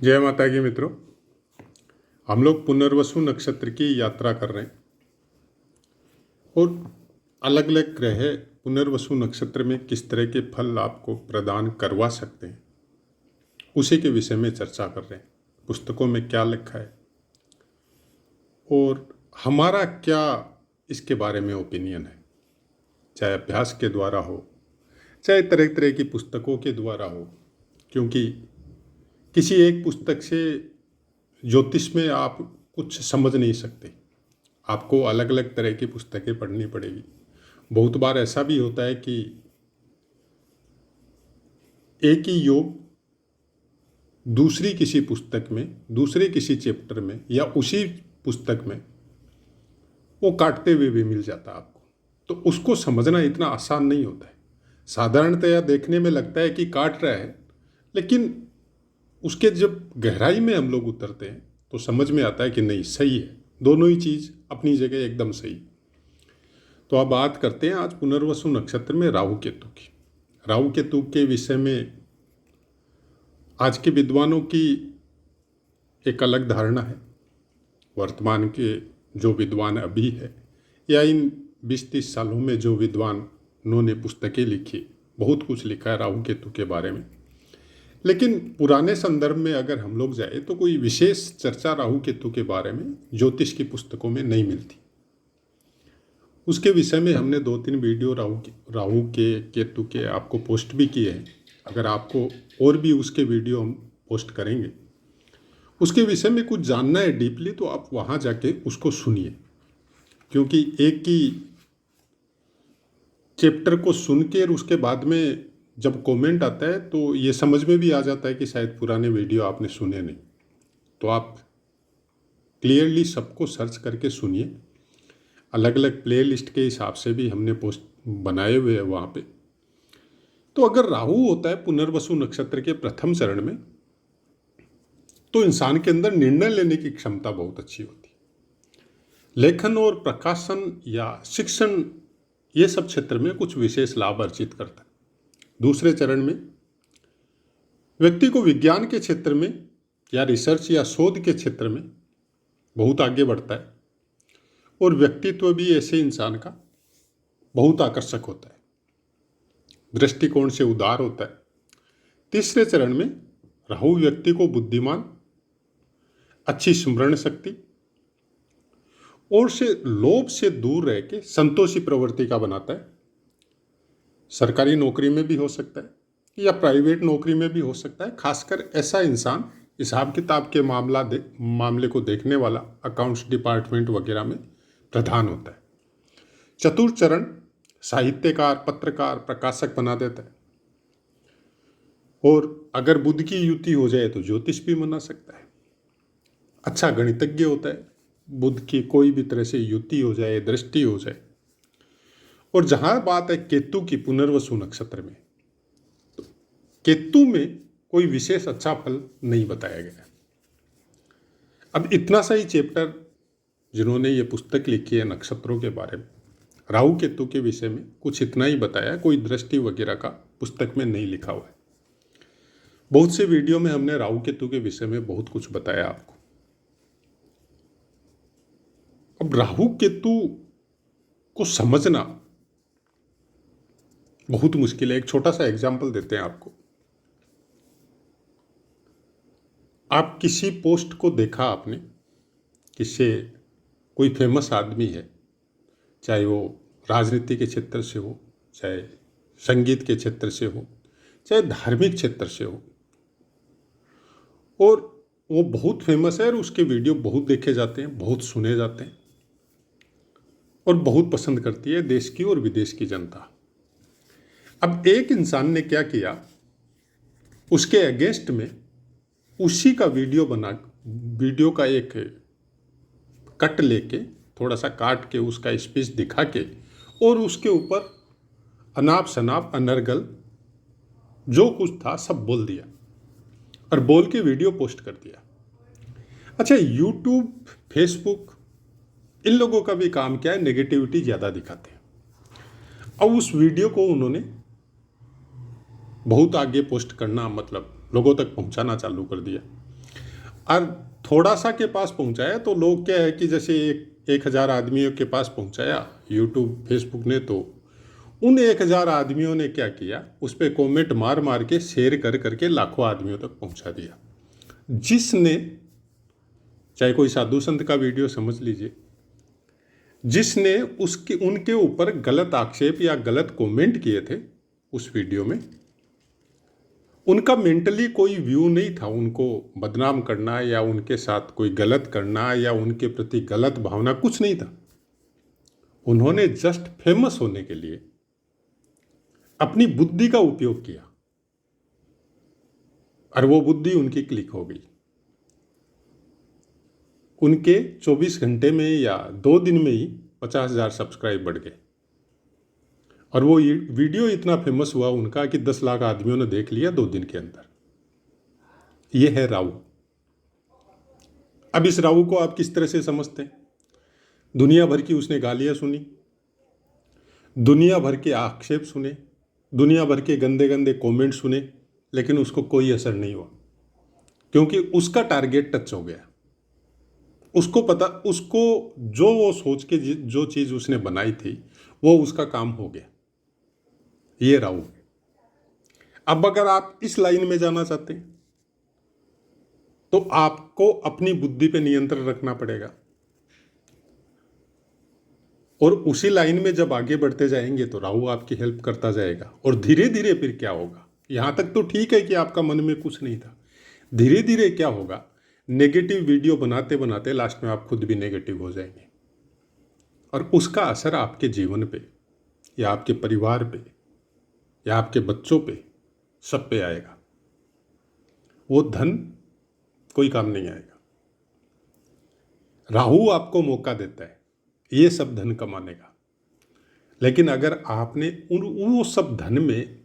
जय माता की मित्रों। हम लोग पुनर्वसु नक्षत्र की यात्रा कर रहे हैं और अलग अलग ग्रह पुनर्वसु नक्षत्र में किस तरह के फल आपको प्रदान करवा सकते हैं उसी के विषय में चर्चा कर रहे हैं। पुस्तकों में क्या लिखा है और हमारा क्या इसके बारे में ओपिनियन है, चाहे अभ्यास के द्वारा हो चाहे तरह तरह की पुस्तकों के द्वारा हो। क्योंकि किसी एक पुस्तक से ज्योतिष में आप कुछ समझ नहीं सकते, आपको अलग अलग तरह की पुस्तकें पढ़नी पड़ेगी। बहुत बार ऐसा भी होता है कि एक ही योग दूसरी किसी पुस्तक में, दूसरे किसी चैप्टर में या उसी पुस्तक में वो काटते हुए भी मिल जाता है आपको, तो उसको समझना इतना आसान नहीं होता है। साधारणतया देखने में लगता है कि काट रहा है, लेकिन उसके जब गहराई में हम लोग उतरते हैं तो समझ में आता है कि नहीं, सही है, दोनों ही चीज़ अपनी जगह एकदम सही। तो अब बात करते हैं आज पुनर्वसु नक्षत्र में राहु केतु की। राहु केतु के विषय में आज के विद्वानों की एक अलग धारणा है। वर्तमान के जो विद्वान अभी है या इन 20-30 सालों में जो विद्वानों ने पुस्तकें लिखी, बहुत कुछ लिखा है राहु केतु के बारे में। लेकिन पुराने संदर्भ में अगर हम लोग जाए तो कोई विशेष चर्चा राहु केतु के बारे में ज्योतिष की पुस्तकों में नहीं मिलती। उसके विषय में हमने 2-3 वीडियो राहु के केतु के आपको पोस्ट भी किए हैं। अगर आपको और भी उसके वीडियो हम पोस्ट करेंगे, उसके विषय में कुछ जानना है डीपली, तो आप वहाँ जाके उसको सुनिए। क्योंकि एक ही चैप्टर को सुन के और उसके बाद में जब कमेंट आता है तो ये समझ में भी आ जाता है कि शायद पुराने वीडियो आपने सुने नहीं। तो आप क्लियरली सबको सर्च करके सुनिए। अलग अलग प्लेलिस्ट के हिसाब से भी हमने पोस्ट बनाए हुए हैं वहाँ पे। तो अगर राहु होता है पुनर्वसु नक्षत्र के प्रथम चरण में, तो इंसान के अंदर निर्णय लेने की क्षमता बहुत अच्छी होती है। लेखन और प्रकाशन या शिक्षण, ये सब क्षेत्र में कुछ विशेष लाभ अर्जित करता है। दूसरे चरण में व्यक्ति को विज्ञान के क्षेत्र में या रिसर्च या शोध के क्षेत्र में बहुत आगे बढ़ता है और व्यक्तित्व भी ऐसे इंसान का बहुत आकर्षक होता है, दृष्टिकोण से उदार होता है। तीसरे चरण में राहु व्यक्ति को बुद्धिमान, अच्छी स्मरण शक्ति और से लोभ से दूर रह के संतोषी प्रवृत्ति का बनाता है। सरकारी नौकरी में भी हो सकता है या प्राइवेट नौकरी में भी हो सकता है। खासकर ऐसा इंसान हिसाब किताब के मामले को देखने वाला अकाउंट्स डिपार्टमेंट वगैरह में प्रधान होता है। चतुर्थ चरण साहित्यकार, पत्रकार, प्रकाशक बना देता है। और अगर बुध की युति हो जाए तो ज्योतिष भी बना सकता है। अच्छा गणितज्ञ होता है, बुध की कोई भी तरह से युति हो जाए, दृष्टि हो जाए। और जहां बात है केतु की पुनर्वसु नक्षत्र में, तो केतु में कोई विशेष अच्छा फल नहीं बताया गया। अब इतना सा ही चैप्टर जिन्होंने ये पुस्तक लिखी है नक्षत्रों के बारे में, राहु केतु के विषय में कुछ इतना ही बताया, कोई दृष्टि वगैरह का पुस्तक में नहीं लिखा हुआ है। बहुत से वीडियो में हमने राहु केतु के विषय में बहुत कुछ बताया आपको। अब राहु केतु को समझना बहुत मुश्किल है। एक छोटा सा एग्जाम्पल देते हैं आपको। आप किसी पोस्ट को देखा आपने, किससे कोई फेमस आदमी है, चाहे वो राजनीति के क्षेत्र से हो, चाहे संगीत के क्षेत्र से हो, चाहे धार्मिक क्षेत्र से हो, और वो बहुत फेमस है और उसके वीडियो बहुत देखे जाते हैं, बहुत सुने जाते हैं और बहुत पसंद करती है देश की और विदेश की जनता। अब एक इंसान ने क्या किया, उसके अगेंस्ट में उसी का वीडियो का एक कट लेके, थोड़ा सा काट के उसका स्पीच दिखा के और उसके ऊपर अनाप शनाप अनर्गल जो कुछ था सब बोल दिया और बोल के वीडियो पोस्ट कर दिया। अच्छा, यूट्यूब, फेसबुक, इन लोगों का भी काम क्या है, नेगेटिविटी ज़्यादा दिखाते हैं। अब उस वीडियो को उन्होंने बहुत आगे पोस्ट करना, मतलब लोगों तक पहुंचाना चालू कर दिया। और थोड़ा सा के पास पहुंचाया तो लोग क्या है कि जैसे 1,000 आदमियों के पास पहुंचाया यूट्यूब फेसबुक ने, तो उन 1,000 आदमियों ने क्या किया, उस पर कॉमेंट मार मार के शेयर कर करके लाखों आदमियों तक पहुंचा दिया। जिसने, चाहे कोई साधु संत का वीडियो समझ लीजिए, जिसने उसके उनके ऊपर गलत आक्षेप या गलत कमेंट किए थे उस वीडियो में, उनका मेंटली कोई व्यू नहीं था उनको बदनाम करना या उनके साथ कोई गलत करना या उनके प्रति गलत भावना, कुछ नहीं था। उन्होंने जस्ट फेमस होने के लिए अपनी बुद्धि का उपयोग किया और वो बुद्धि उनकी क्लिक हो गई। उनके 24 घंटे में या 2 दिन में ही 50,000 सब्सक्राइब बढ़ गए और वो वीडियो इतना फेमस हुआ उनका कि 10 लाख आदमियों ने देख लिया 2 दिन के अंदर। ये है राहु। अब इस राहु को आप किस तरह से समझते हैं? दुनिया भर की उसने गालियां सुनी, दुनिया भर के आक्षेप सुने, दुनिया भर के गंदे गंदे कमेंट सुने, लेकिन उसको कोई असर नहीं हुआ क्योंकि उसका टारगेट टच हो गया। उसको पता, उसको जो वो सोच के जो चीज़ उसने बनाई थी वो उसका काम हो गया। ये राहु। अब अगर आप इस लाइन में जाना चाहते हैं तो आपको अपनी बुद्धि पे नियंत्रण रखना पड़ेगा और उसी लाइन में जब आगे बढ़ते जाएंगे तो राहु आपकी हेल्प करता जाएगा। और धीरे धीरे फिर क्या होगा, यहां तक तो ठीक है कि आपका मन में कुछ नहीं था, धीरे धीरे क्या होगा, नेगेटिव वीडियो बनाते बनाते लास्ट में आप खुद भी नेगेटिव हो जाएंगे और उसका असर आपके जीवन पे या आपके परिवार पे या आपके बच्चों पे, सब पे आएगा। वो धन कोई काम नहीं आएगा। राहु आपको मौका देता है ये सब धन कमाने का, लेकिन अगर आपने वो सब धन में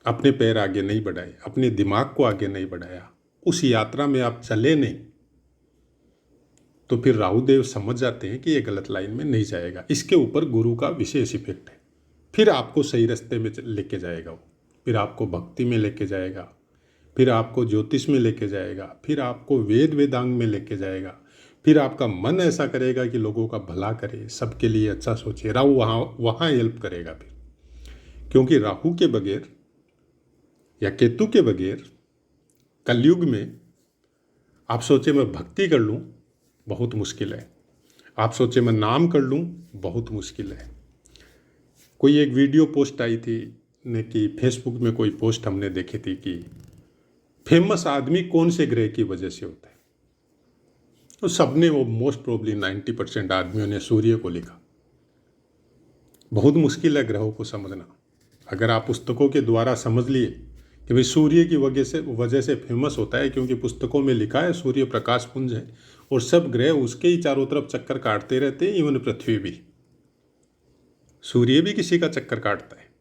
अपने पैर आगे नहीं बढ़ाए, अपने दिमाग को आगे नहीं बढ़ाया, उस यात्रा में आप चले नहीं, तो फिर राहुदेव समझ जाते हैं कि ये गलत लाइन में नहीं जाएगा। इसके ऊपर गुरु का विशेष इफेक्ट है। फिर आपको सही रास्ते में लेके जाएगा वो, फिर आपको भक्ति में लेके जाएगा, फिर आपको ज्योतिष में लेके जाएगा, फिर आपको वेद वेदांग में लेके जाएगा, फिर आपका मन ऐसा करेगा कि लोगों का भला करे, सबके लिए अच्छा सोचे। राहु वहाँ हेल्प करेगा फिर, क्योंकि राहु के बगैर या केतु के बगैर कलयुग में आप सोचे मैं भक्ति कर लूँ, बहुत मुश्किल है। आप सोचे मैं नाम कर लूँ, बहुत मुश्किल है। कोई एक वीडियो पोस्ट आई थी ने कि फेसबुक में कोई पोस्ट हमने देखी थी कि फेमस आदमी कौन से ग्रह की वजह से होता है, तो सबने वो मोस्ट प्रोबेबली 90% आदमियों ने सूर्य को लिखा। बहुत मुश्किल है ग्रहों को समझना। अगर आप पुस्तकों के द्वारा समझ लिए कि भाई सूर्य की वजह से फेमस होता है, क्योंकि पुस्तकों में लिखा है सूर्य प्रकाश पुंज है और सब ग्रह उसके ही चारों तरफ चक्कर काटते रहते हैं, इवन पृथ्वी भी, सूर्य भी किसी का चक्कर काटता है।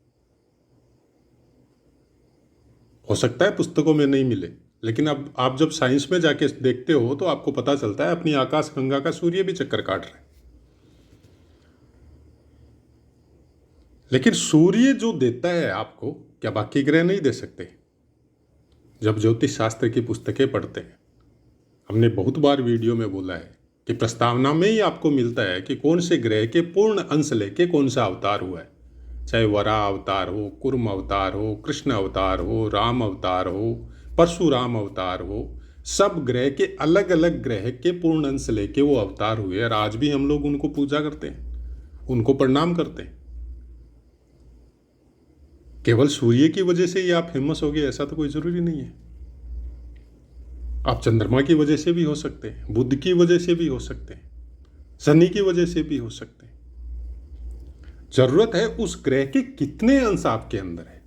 हो सकता है पुस्तकों में नहीं मिले, लेकिन अब आप जब साइंस में जाके देखते हो तो आपको पता चलता है अपनी आकाश गंगा का सूर्य भी चक्कर काट रहा है। लेकिन सूर्य जो देता है आपको, क्या बाकी ग्रह नहीं दे सकते? जब ज्योतिष शास्त्र की पुस्तकें पढ़ते हैं, हमने बहुत बार वीडियो में बोला है कि प्रस्तावना में ही आपको मिलता है कि कौन से ग्रह के पूर्ण अंश लेके कौन सा अवतार हुआ है। चाहे वराह अवतार हो, कुर्म अवतार हो, कृष्ण अवतार हो, राम अवतार हो, परशुराम अवतार हो, सब ग्रह के अलग अलग ग्रह के पूर्ण अंश लेके वो अवतार हुए और आज भी हम लोग उनको पूजा करते हैं, उनको प्रणाम करते हैं। केवल सूर्य की वजह से ही आप फेमस हो गए ऐसा तो कोई जरूरी नहीं है। आप चंद्रमा की वजह से भी हो सकते हैं, बुध की वजह से भी हो सकते हैं, शनि की वजह से भी हो सकते हैं। जरूरत है उस ग्रह के कितने अंश आपके अंदर है,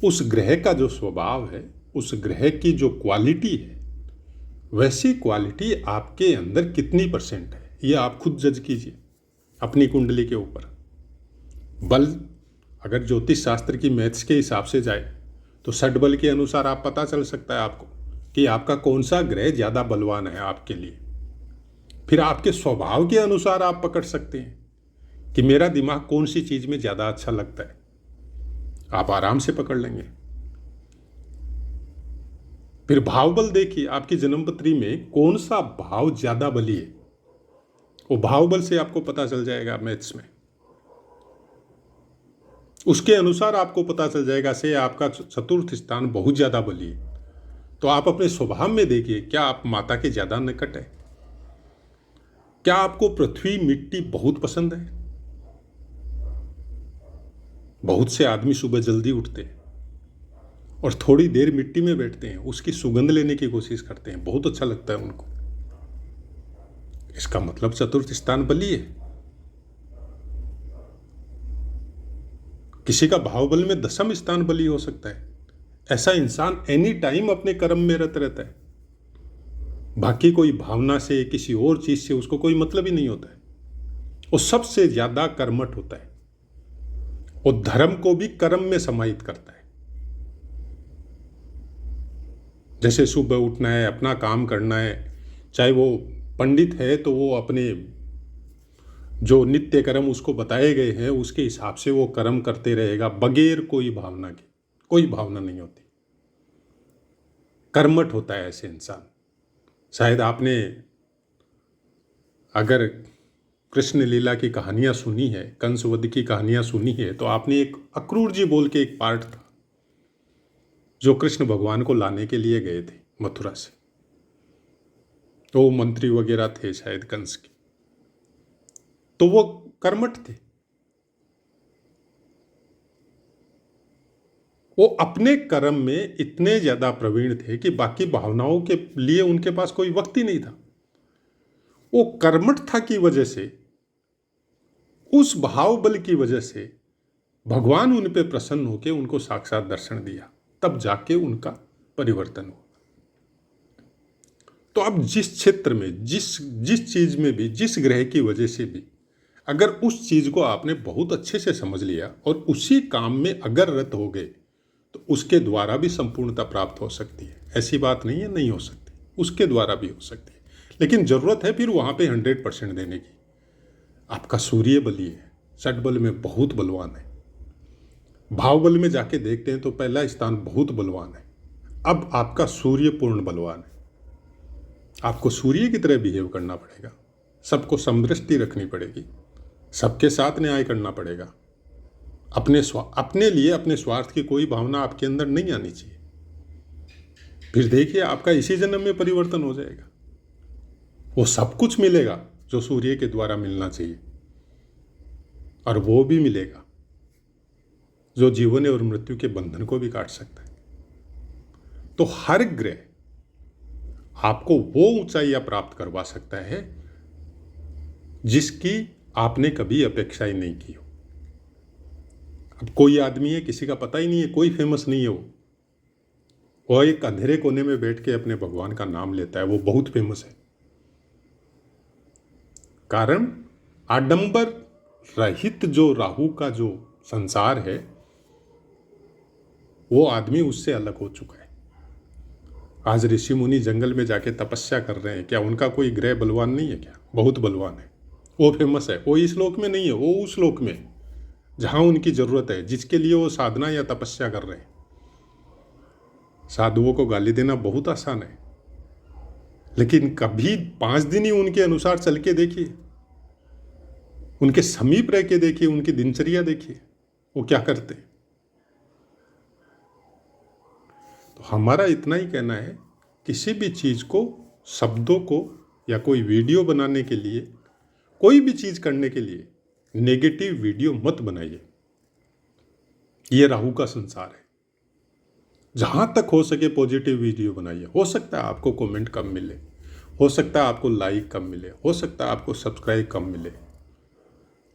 उस ग्रह का जो स्वभाव है, उस ग्रह की जो क्वालिटी है, वैसी क्वालिटी आपके अंदर कितनी % है, ये आप खुद जज कीजिए अपनी कुंडली के ऊपर। बल अगर ज्योतिष शास्त्र की मैथ्स के हिसाब से जाए तो षट बल के अनुसार आप पता चल सकता है आपको कि आपका कौन सा ग्रह ज़्यादा बलवान है आपके लिए। फिर आपके स्वभाव के अनुसार आप पकड़ सकते हैं कि मेरा दिमाग कौन सी चीज़ में ज़्यादा अच्छा लगता है, आप आराम से पकड़ लेंगे। फिर भाव बल देखिए, आपकी जन्मपत्री में कौन सा भाव ज्यादा बली है, वो भाव बल से आपको पता चल जाएगा मैथ्स में। उसके अनुसार आपको पता चल जाएगा से आपका चतुर्थ स्थान बहुत ज्यादा बली है। तो आप अपने स्वभाव में देखिए, क्या आप माता के ज्यादा निकट है? क्या आपको पृथ्वी मिट्टी बहुत पसंद है? बहुत से आदमी सुबह जल्दी उठते हैं और थोड़ी देर मिट्टी में बैठते हैं, उसकी सुगंध लेने की कोशिश करते हैं, बहुत अच्छा लगता है उनको। इसका मतलब चतुर्थ स्थान बली है। किसी का भाव बल में दशम स्थान बली हो सकता है। ऐसा इंसान एनी टाइम अपने कर्म में रत रहता है, बाकी कोई भावना से किसी और चीज से उसको कोई मतलब ही नहीं होता है। वो सबसे ज्यादा कर्मठ होता है और धर्म को भी कर्म में समाहित करता है। जैसे सुबह उठना है, अपना काम करना है, चाहे वो पंडित है तो वो अपने जो नित्य कर्म उसको बताए गए हैं उसके हिसाब से वो कर्म करते रहेगा, बगैर कोई भावना के। कोई भावना नहीं होती, कर्मठ होता है ऐसे इंसान। शायद आपने अगर कृष्ण लीला की कहानियां सुनी है, कंसवध की कहानियां सुनी है, तो आपने एक अक्रूर जी बोल के एक पार्ट था जो कृष्ण भगवान को लाने के लिए गए थे मथुरा से। तो मंत्री वगैरह थे शायद कंस के, तो वो कर्मठ थे। वो अपने कर्म में इतने ज्यादा प्रवीण थे कि बाकी भावनाओं के लिए उनके पास कोई वक्त ही नहीं था। वो कर्मठता की वजह से, उस भाव बल की वजह से भगवान उन पे प्रसन्न होकर उनको साक्षात दर्शन दिया, तब जाके उनका परिवर्तन हुआ। तो अब जिस क्षेत्र में, जिस चीज में भी, जिस ग्रह की वजह से भी, अगर उस चीज को आपने बहुत अच्छे से समझ लिया और उसी काम में अगर रत हो गए तो उसके द्वारा भी संपूर्णता प्राप्त हो सकती है। ऐसी बात नहीं है नहीं हो सकती, उसके द्वारा भी हो सकती है, लेकिन जरूरत है फिर वहां पे 100% देने की। आपका सूर्य बली है, षट बल में बहुत बलवान है। भाव बल में जाके देखते हैं तो पहला स्थान बहुत बलवान है। अब आपका सूर्य पूर्ण बलवान है। आपको सूर्य की तरह बिहेव करना पड़ेगा, सबको समदृष्टि रखनी पड़ेगी, सबके साथ न्याय करना पड़ेगा। अपने लिए अपने स्वार्थ की कोई भावना आपके अंदर नहीं आनी चाहिए। फिर देखिए आपका इसी जन्म में परिवर्तन हो जाएगा। वो सब कुछ मिलेगा जो सूर्य के द्वारा मिलना चाहिए, और वो भी मिलेगा जो जीवन और मृत्यु के बंधन को भी काट सकता है। तो हर ग्रह आपको वो ऊंचाइयां प्राप्त करवा सकता है जिसकी आपने कभी अपेक्षा ही नहीं की हो। अब कोई आदमी है, किसी का पता ही नहीं है, कोई फेमस नहीं है, वो एक अंधेरे कोने में बैठ के अपने भगवान का नाम लेता है, वो बहुत फेमस है। कारण आडंबर रहित जो राहु का जो संसार है, वो आदमी उससे अलग हो चुका है। आज ऋषि मुनि जंगल में जाके तपस्या कर रहे हैं, क्या उनका कोई ग्रह बलवान नहीं है? क्या बहुत बलवान है, वो फेमस है। वो इस लोक में नहीं है, वो उस लोक में जहां उनकी जरूरत है, जिसके लिए वो साधना या तपस्या कर रहे हैं। साधुओं को गाली देना बहुत आसान है, लेकिन कभी 5 दिन ही उनके अनुसार चल के देखिए, उनके समीप रह के देखिए, उनकी दिनचर्या देखिए, वो क्या करते हैं। तो हमारा इतना ही कहना है, किसी भी चीज को, शब्दों को या कोई वीडियो बनाने के लिए, कोई भी चीज करने के लिए नेगेटिव वीडियो मत बनाइए। ये राहु का संसार है। जहां तक हो सके पॉजिटिव वीडियो बनाइए। हो सकता है आपको कमेंट कम मिले, हो सकता है आपको लाइक कम मिले, हो सकता है आपको सब्सक्राइब कम मिले,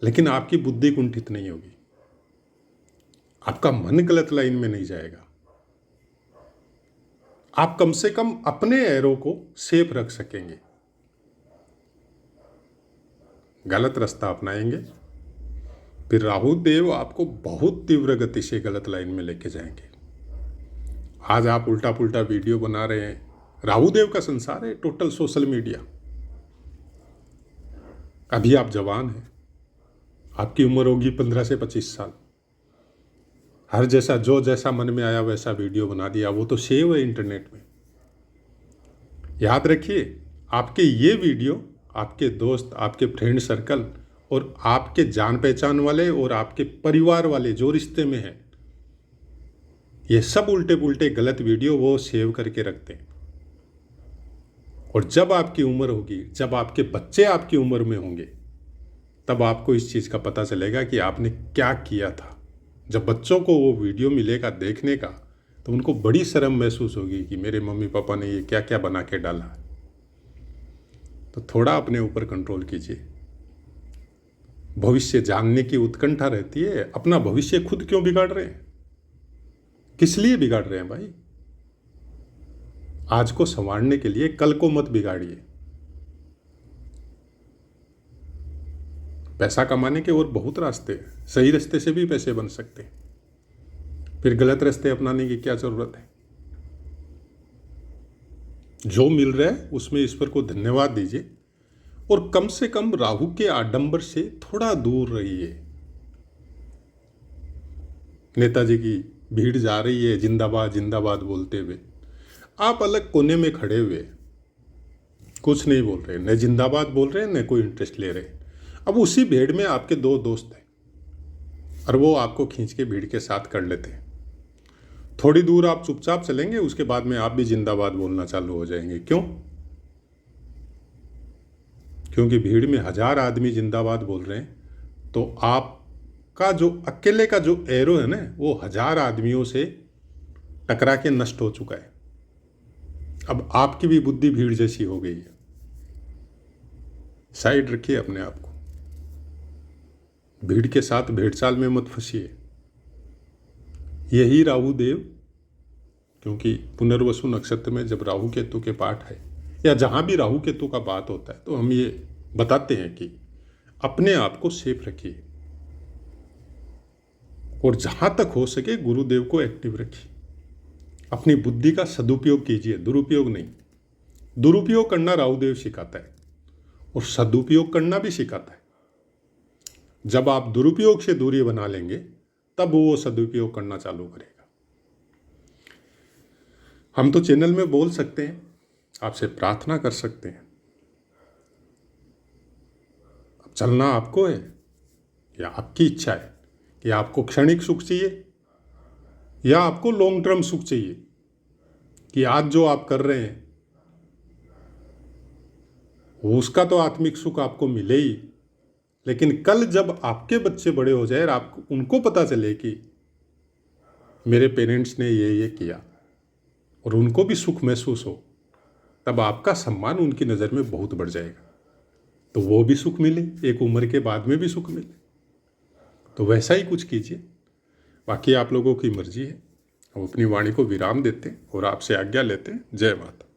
लेकिन आपकी बुद्धि कुंठित नहीं होगी, आपका मन गलत लाइन में नहीं जाएगा। आप कम से कम अपने एरो को सेफ रख सकेंगे। गलत रास्ता अपनाएंगे, फिर राहु देव आपको बहुत तीव्र गति से गलत लाइन में लेके जाएंगे। आज आप उल्टा पुल्टा वीडियो बना रहे हैं, राहु देव का संसार है टोटल सोशल मीडिया। अभी आप जवान हैं, आपकी उम्र होगी 15 से 25 साल। हर जैसा जो जैसा मन में आया वैसा वीडियो बना दिया, वो तो सेव है इंटरनेट में। याद रखिए, आपके ये वीडियो आपके दोस्त, आपके फ्रेंड सर्कल और आपके जान पहचान वाले और आपके परिवार वाले जो रिश्ते में हैं, ये सब उल्टे पुल्टे गलत वीडियो वो सेव करके रखते हैं। और जब आपकी उम्र होगी, जब आपके बच्चे आपकी उम्र में होंगे, तब आपको इस चीज़ का पता चलेगा कि आपने क्या किया था। जब बच्चों को वो वीडियो मिलेगा देखने का, तो उनको बड़ी शर्म महसूस होगी कि मेरे मम्मी पापा ने ये क्या क्या बना के डाला। तो थोड़ा अपने ऊपर कंट्रोल कीजिए। भविष्य जानने की उत्कंठा रहती है, अपना भविष्य खुद क्यों बिगाड़ रहे हैं? किस लिए बिगाड़ रहे हैं भाई? आज को संवारने के लिए कल को मत बिगाड़िए। पैसा कमाने के और बहुत रास्ते हैं, सही रास्ते से भी पैसे बन सकते हैं, फिर गलत रास्ते अपनाने की क्या जरूरत है? जो मिल रहा है उसमें ईश्वर को धन्यवाद दीजिए और कम से कम राहु के आडंबर से थोड़ा दूर रहिए। नेताजी की भीड़ जा रही है जिंदाबाद जिंदाबाद बोलते हुए, आप अलग कोने में खड़े हुए कुछ नहीं बोल रहे, न जिंदाबाद बोल रहे हैं न कोई इंटरेस्ट ले रहे। अब उसी भीड़ में आपके दो दोस्त हैं और वो आपको खींच के भीड़ के साथ कर लेते हैं। थोड़ी दूर आप चुपचाप चलेंगे, उसके बाद में आप भी जिंदाबाद बोलना चालू हो जाएंगे। क्यों? क्योंकि भीड़ में 1000 आदमी जिंदाबाद बोल रहे हैं, तो आपका जो अकेले का जो एरो है ना, वो 1000 आदमियों से टकरा के नष्ट हो चुका है। अब आपकी भी बुद्धि भीड़ जैसी हो गई है। साइड रखिए अपने आप को, भीड़ के साथ भेड़चाल में मत फंसिए। यही राहु देव, क्योंकि पुनर्वसु नक्षत्र में जब राहु केतु के पाठ है या जहाँ भी राहु केतु का बात होता है, तो हम ये बताते हैं कि अपने आप को सेफ रखिए और जहाँ तक हो सके गुरुदेव को एक्टिव रखिए। अपनी बुद्धि का सदुपयोग कीजिए, दुरुपयोग नहीं। दुरुपयोग करना राहुदेव सिखाता है और सदुपयोग करना भी सिखाता है। जब आप दुरुपयोग से दूरी बना लेंगे, तब वो सदुपयोग करना चालू करेगा। हम तो चैनल में बोल सकते हैं, आपसे प्रार्थना कर सकते हैं। अब चलना आपको है या आपकी इच्छा है कि आपको क्षणिक सुख चाहिए या आपको लॉन्ग टर्म सुख चाहिए, कि आज जो आप कर रहे हैं उसका तो आत्मिक सुख आपको मिले ही, लेकिन कल जब आपके बच्चे बड़े हो जाए और आपको उनको पता चले कि मेरे पेरेंट्स ने ये किया और उनको भी सुख महसूस हो, तब आपका सम्मान उनकी नज़र में बहुत बढ़ जाएगा। तो वो भी सुख मिले, एक उम्र के बाद में भी सुख मिले। तो वैसा ही कुछ कीजिए, बाकी आप लोगों की मर्जी है। हम अपनी वाणी को विराम देते हैं और आपसे आज्ञा लेते हैं। जय माता।